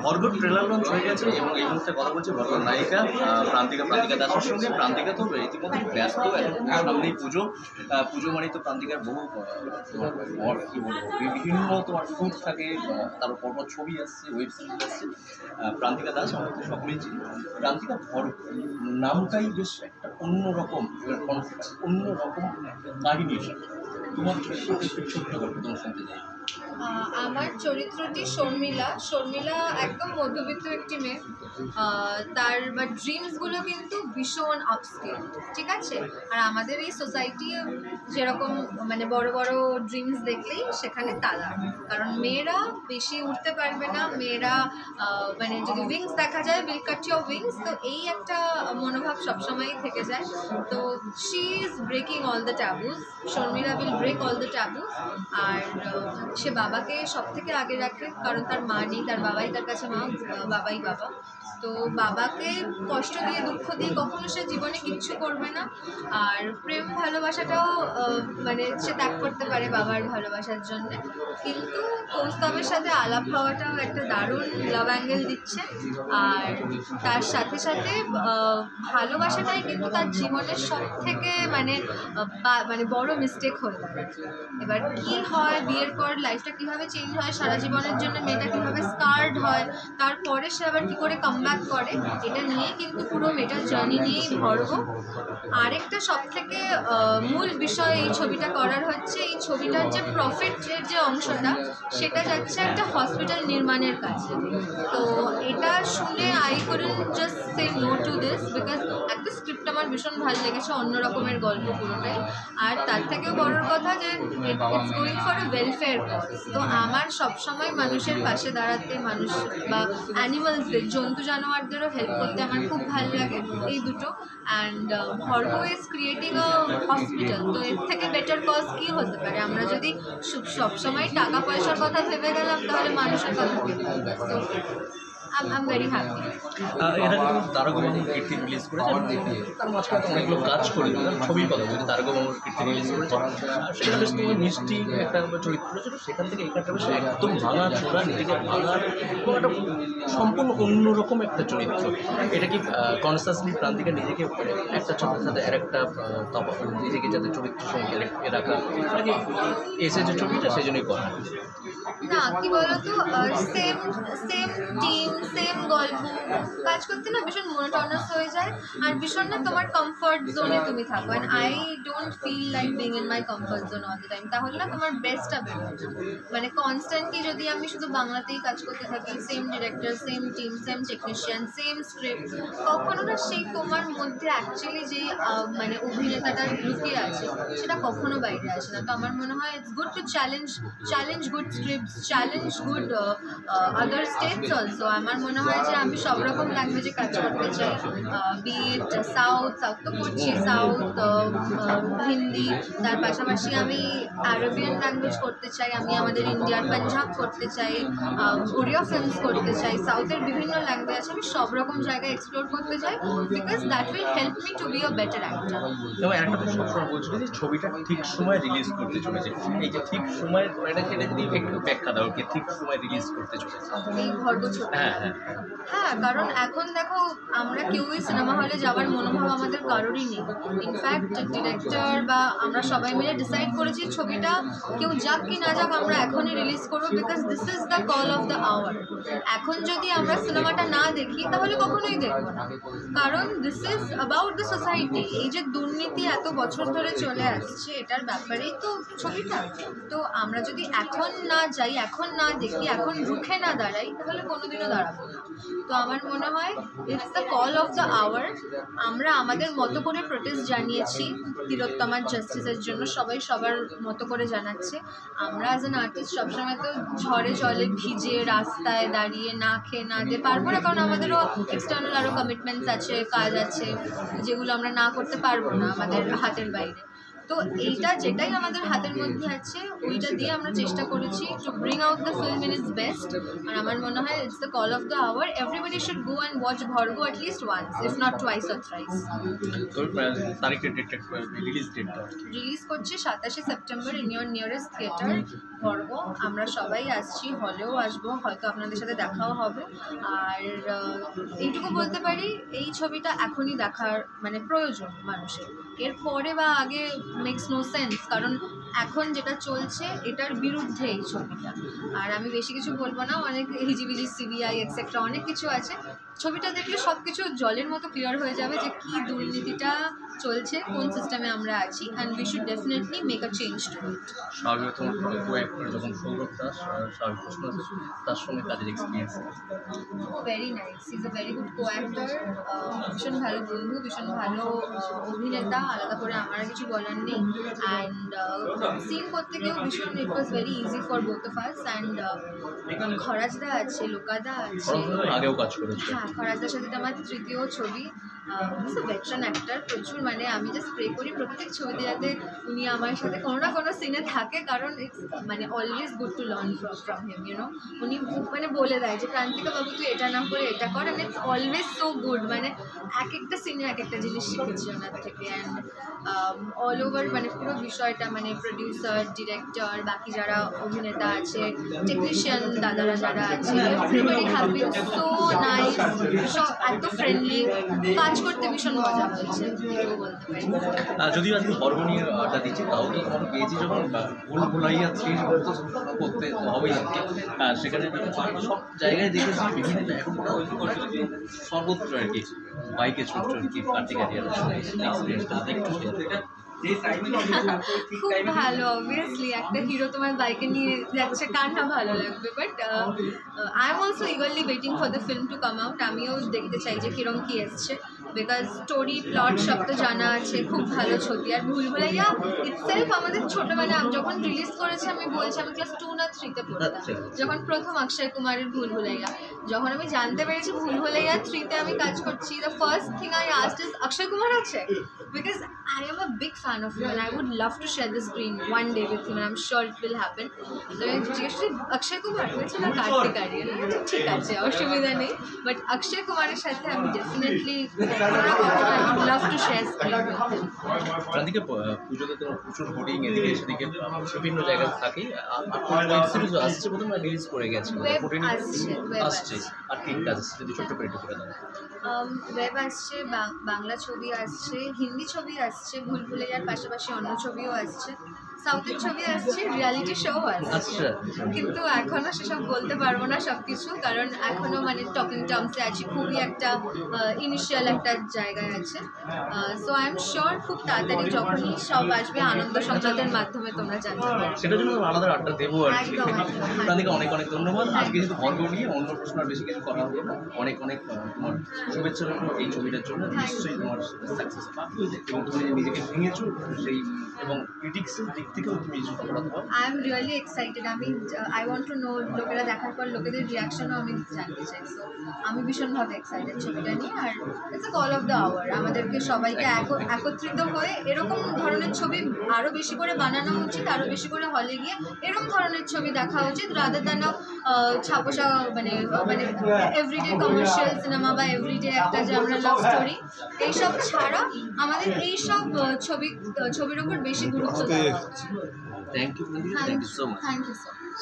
ভর্গর trailer launch হয়ে গেছে এবং এই মুহূর্তে কথা বলছি ভর্গর নায়িকা প্রান্তিকা দাসের সঙ্গে। প্রান্তিকা তো ইতিমধ্যে ব্যস্ত, এখন সামনেই পুজো মানে তো প্রান্তিকার বহু কী বলবো বিভিন্ন তোমার শ্যুট থাকে, তার পরপর ছবি আসছে, ওয়েব সিরিজ আসছে। প্রান্তিকা দাস আমরা তো সকলেই চিনি। প্রান্তিকা ভর্গ নামটাই বেশ একটা অন্যরকম কনসেপ্ট, অন্যরকম একটা কাহিনী এসেছে। তোমার ছোট্ট গল্প তোমার শুনতে চাই। আমার চরিত্রটি শর্মিলা একদম মধ্যবিত্ত একটি মেয়ে। তার ড্রিমসগুলো কিন্তু ভীষণ আপস্কেল, ঠিক আছে। আর আমাদের এই সোসাইটি যেরকম মানে বড় বড় ড্রিমস দেখলেই সেখানে তালা, কারণ মেয়েরা বেশি উঠতে পারবে না, মেয়েরা মানে যদি উইংস দেখা যায় উইল কাট ইউর উইংস, তো এই একটা মনোভাব সবসময়ই থেকে যায়। তো she is breaking all the taboos, Sharmila will break all the taboos. আর সে বাবাকে সব থেকে আগে রাখে, কারণ তার মা নেই, তার বাবাই তার কাছে মা, বাবাই বাবা। তো বাবাকে কষ্ট দিয়ে দুঃখ দিয়ে কখনো সে জীবনে কিচ্ছু করবে না। আর প্রেম ভালোবাসাটাও মানে সে ত্যাগ করতে পারে বাবার ভালোবাসার জন্য, কিন্তু কৌস্তবের সাথে আলাপ হওয়াটাও একটা দারুণ লাভ অ্যাঙ্গেল দিচ্ছে। আর তার সাথে সাথে ভালোবাসাটাই কিন্তু তার জীবনের সব থেকে মানে বড় মিস্টেক হয়ে দাঁড়ায়। এবার কী হয় বিয়ের পর, লাইফটা কীভাবে চেঞ্জ হয় সারা জীবনের জন্য, মেয়েটা কীভাবে স্কার্ড হয়, তারপরে সে আবার কী করে কামব্যাক করে, এটা নিয়ে কিন্তু পুরো মেয়েটার জার্নি নিয়েই ভর্গ। আরেকটা সব থেকে মূল বিষয় এই ছবিটা করার হচ্ছে, এই ছবিটার যে প্রফিটের যে অংশটা সেটা যাচ্ছে একটা হসপিটাল নির্মাণের কাছে। তো এটা শুনে I couldn't just say no to this, because একটা স্ক্রিপ্ট আমার ভীষণ ভালো লেগেছে, অন্য রকমের গল্প পুরোটাই। আর তার থেকেও বড় কথা যে it's going for a welfare cause. তো আমার সবসময় মানুষের পাশে দাঁড়াতে, মানুষ বা অ্যানিমালসদের, জন্তু জানোয়ারদেরও হেল্প করতে আমার খুব ভালো লাগে, এই দুটো। And Bhorgo is creating a hospital, তো এর থেকে বেটার কজ কী হতে পারে? আমরা যদি সবসময় টাকা পয়সার কথা ভেবে গেলাম, তাহলে মানুষের কথা ভেবে গেলাম। I'm very happy. এরা কিন্তু তারকা বাবুর কীর্তি রিলিজ করেছে, তার মাঝখানে অনেকগুলো কাজ করে ছবির কথা বলছি, তারকা বাবুর কীর্তি রিলিজ করেছে। সেটা বেশ তোমার মিষ্টি একটা চরিত্র ছিল, সেখান থেকে এখানটা বেশ একদম ভাঙা চোরা, নিজেকে ভাঙার এবং একটা সম্পূর্ণ অন্যরকম একটা চরিত্র। এটা কি কনসিয়াসলি প্রান্তিকা নিজেকে একটা চরিত্রের সাথে আর একটা নিজেকে যাতে চরিত্রের সঙ্গে রাখা, নাকি এসে যে ছবিটা সেই জন্যই করা? না, কি বলতো, সেম টিম সেম গল্প কাজ করতে না ভীষণ মোনোটোনাস হয়ে যায়, আর ভীষণ না তোমার কমফর্ট জোনে তুমি থাকো। And I don't feel like being in my comfort zone all the time, তাহলে না তোমার বেস্টটা বেরোয় না। মানে কনস্ট্যান্টলি যদি আমি শুধু বাংলাতেই কাজ করতে থাকি, same director, same team, same technician, same script, কখনো না সেই তোমার মধ্যে অ্যাকচুয়ালি যে মানে অভিনেতাটা লুকিয়ে আছে সেটা কখনো বাইরে আসে না। তো আমার মনে হয় it's good to challenge good scripts, challenge good other states also. আমার মনে হয় যে আমি সব রকম ল্যাঙ্গুয়েজে কাজ করতে চাই, বিট সাউথ তো করছি, সাউথ, হিন্দি, তার পাশাপাশি আমি আরবিয়ান ল্যাঙ্গুয়েজ করতে চাই, আমি আমাদের ইন্ডিয়ার পাঞ্জাব করতে চাই, কোরিয়া ফিল্মস করতে চাই, সাউথের বিভিন্ন ল্যাঙ্গুয়েজ, আমি সব রকম জায়গায় এক্সপ্লোর করতে চাই, because that will help me two be a better actor. এবং একটা তো সবসময় বলছিল যে ছবিটা ঠিক সময় রিলিজ করতে চলেছে, এই যে ঠিক সময় এটা যদি একটু ব্যাখ্যা দাও, কি ঠিক সময় রিলিজ করতে চলেছে এই ভর্গ ছবি? হ্যাঁ, কারণ এখন দেখো আমরা কেউই সিনেমা হলে যাওয়ার মনোভাব আমাদের কারোরই নেই। ইনফ্যাক্ট ডিরেক্টর বা আমরা সবাই মিলে ডিসাইড করেছি ছবিটা কেউ যাক কি না যাক আমরা এখনই রিলিজ করবো, because this is the call of the hour. এখন যদি আমরা সিনেমাটা না দেখি তাহলে কখনোই দেখবো না, কারণ this is about the society. এই যে দুর্নীতি এত বছর ধরে চলে আসছে, এটার ব্যাপারেই তো ছবিটা। তো আমরা যদি এখন না যাই, এখন না দেখি, এখন রুখে না দাঁড়াই, তাহলে কোনোদিনও দাঁড়াবো না। তো আমার মনে হয় it's the call of the hour. আমরা আমাদের মতো করে প্রোটেস্ট জানিয়েছি তিলোত্তমার জাস্টিসের জন্য, সবাই সবার মতো করে জানাচ্ছে। আমরা অ্যাজ অ্যান আর্টিস্ট সবসময় তো ঝড়ে জলে ভিজে রাস্তায় দাঁড়িয়ে না খেয়ে না দিয়ে পারবো না, কারণ আমাদেরও এক্সটার্নাল আরও কমিটমেন্টস আছে, কাজ আছে, যেগুলো আমরা না করতে পারবো না, আমাদের হাতের বাইরে। তো এইটা যেটাই আমাদের হাতের মধ্যে আছে ওইটা দিয়ে আমরা চেষ্টা করেছি to bring out the film in its best. আর আমার মনে হয় it's the call of the hour. Everybody should go and watch Bhorgo at least once, if not twice or thrice. তারিখের রিলিজ করছে 27 September in your nearest theatre. গর্ব। আমরা সবাই আসছি, হলেও আসবো, হয়তো আপনাদের সাথে দেখাও হবে। আর এইটুকু বলতে পারি, এই ছবিটা এখনই দেখার মানে প্রয়োজন মানুষের। এর পরে বা আগে মেক্স নো সেন্স, কারণ এখন যেটা চলছে এটার বিরুদ্ধে এই ছবিটা। আর আমি বেশি কিছু বলবো না, অনেক হিজিবিজি সিবিআই এক্সেট্রা অনেক কিছু আছে। ছবিটা দেখলে সব কিছু জলের মতো ক্লিয়ার হয়ে যাবে যে কী দুর্নীতিটা চলছে, কোন সিস্টেমে আমরা আছি, and we should definitely make a change to it. স্বাভাবিক তোমার কো-অ্যাক্টর যখন সৌরভ দাস, স্বাভাবিক প্রশ্ন আছে তার সঙ্গে কাজের experience. Very nice, is a very good co-actor, ভীষণ ভালো বন্ধু, ভীষণ ভালো অভিনেতা, আলাদা করে আমার কিছু বলার নেই। অ্যান্ড সিন করতে গিয়েও ভীষণ it was very easy for both of us. And খরাজদা আছে, লোকাদা আছে, আগেও কাজ করেছে। হ্যাঁ, খরাজদার সাথে আমার তৃতীয় ছবি। ভেটারান অ্যাক্টর, প্রচুর, মানে আমি জাস্ট প্রে করি প্রত্যেক ছবিতে যাতে উনি আমার সাথে কোনো না কোনো সিনে থাকে, কারণ ইটস মানে always good to learn from him, you know. উনি মানে বলে দেয় যে প্রান্তিকা বাবু তুই এটা না করে এটা কর, and it's always so good, মানে এক একটা সিনে এক একটা জিনিস শিখেছি ওনার থেকে। অ্যান্ড অল ওভার মানে পুরো বিষয়টা, মানে প্রডিউসার, ডিরেক্টর, বাকি যারা অভিনেতা আছে, টেকনিশিয়ান দাদারা যারা আছে, everybody have been so nice, সব এত ফ্রেন্ডলি, কাজ করতে ভীষণ মজা হয়েছে, এটুকু বলতে পারি। যদিও আজকে পর্ব নিয়ে আড্ডা দিচ্ছি, তাও তো তোমার পেয়েছি যখন ভুল ভুলাইয়া 3 করতে হবেই আর কি। সেখানে সব জায়গায় দেখেছি বিভিন্ন এখন সর্বত্র আর কি বাইকে ছোট্ট আর কি কার্তিক এক্সপিরিয়েন্সটা একটু খুব ভালো, অবভিয়াসলি একটা হিরো তোমার বাইকে নিয়ে যাচ্ছে, কার না ভালো লাগবে। But I am also eagerly waiting for the film to come out. আমিও দেখতে চাই যে কিরম কী এসছে, বিকজ স্টোরি প্লট সব তো জানা আছে, খুব ভালো ছবি। আর ভুলভুলাইয়া ইটসেলফ আমাদের ছোটোবেলা যখন রিলিজ করেছে, আমি বলছি আমি ক্লাস 2 না 3-তে পড়তাম, যখন প্রথম অক্ষয় কুমারের ভুলভুলাইয়া, যখন আমি জানতে পেরেছি ভুলভুলাইয়া 3-তে আমি কাজ করছি, the first thing I asked is Akshay Kumar আছে, because I am a big fan of him and I would love to share the screen one day with him and I'm sure it will happen. So জিজ্ঞেস করি অক্ষয় কুমার হয়েছে না কার্তিক আরিয়ান, ঠিক আছে অসুবিধা নেই, but অক্ষয় কুমারের সাথে আমি definitely I would love to share screen with him. Prantika পুজোতে তো প্রচুর হোর্ডিং এদিকে সেদিকে বিভিন্ন জায়গায় থাকে, আপনার ওয়েব সিরিজ আসছে, প্রথমে রিলিজ করে গেছে, আসছে আর কি কাজ যদি ছোট্ট করে একটু করে দেন। ওয়েব আসছে, বাংলা ছবি আসছে, হিন্দি ছবি আসছে, ভুলভুলাইয়ার পাশাপাশি অন্য ছবিও আসছে, সাউথের ছবি আসছে, রিয়ালিটি শো আসছে, কিন্তু এখনও সেসব বলতে পারবো না সব কিছু, কারণ এখনও মানে টকিং টার্মসে আছি, খুবই একটা ইনিশিয়াল একটা জায়গায় আছে। সো আই এম শিওর খুব তাড়াতাড়ি যখনই সব আসবে আনন্দ সংবাদের মাধ্যমে তোমরা জানতে পারবে, সেটার জন্য আলাদা আড্ডা দেবো আর কি। প্রান্তিকা অনেক অনেক ধন্যবাদ। আজকে যেহেতু পর্ব নিয়ে অন্য প্রশ্ন আর বেশি কিছু করা হবে না, অনেক অনেক তোমার শুভেচ্ছা রইল এই ছবিটার জন্য, নিশ্চয়ই তোমার সাকসেস পাবে এবং তুমি নিজেকে ভেঙেছো সেই এবং ক্রিটিক্সের দিক থেকেও তুমি সফলতা পাবে। আই এম রিয়েলি এক্সাইটেড, আমি আই ওয়ান্ট টু নো লোকেরা দেখার পর লোকেদের রিয়াকশনও আমি জানতে চাই। সো আমি ভীষণভাবে এক্সাইটেড ছবিটা নিয়ে। আর it's a call of the hour, আমাদেরকে সবাইকে একত্রিত হয়ে এরকম ধরনের ছবি আরও বেশি করে বানানো উচিত, আরও বেশি করে হলে গিয়ে এরকম ধরনের ছবি দেখা উচিত, রাদার দ্যান ছাপোসা মানে মানে এভরিডে কমার্শিয়াল সিনেমা বা এভরিডে একটা যে আমরা লাভ স্টোরি, এইসব ছাড়া আমাদের এইসব ছবির উপর বেশি গুরুত্ব দেওয়া উচিত। Thank you so much. Thank you so much.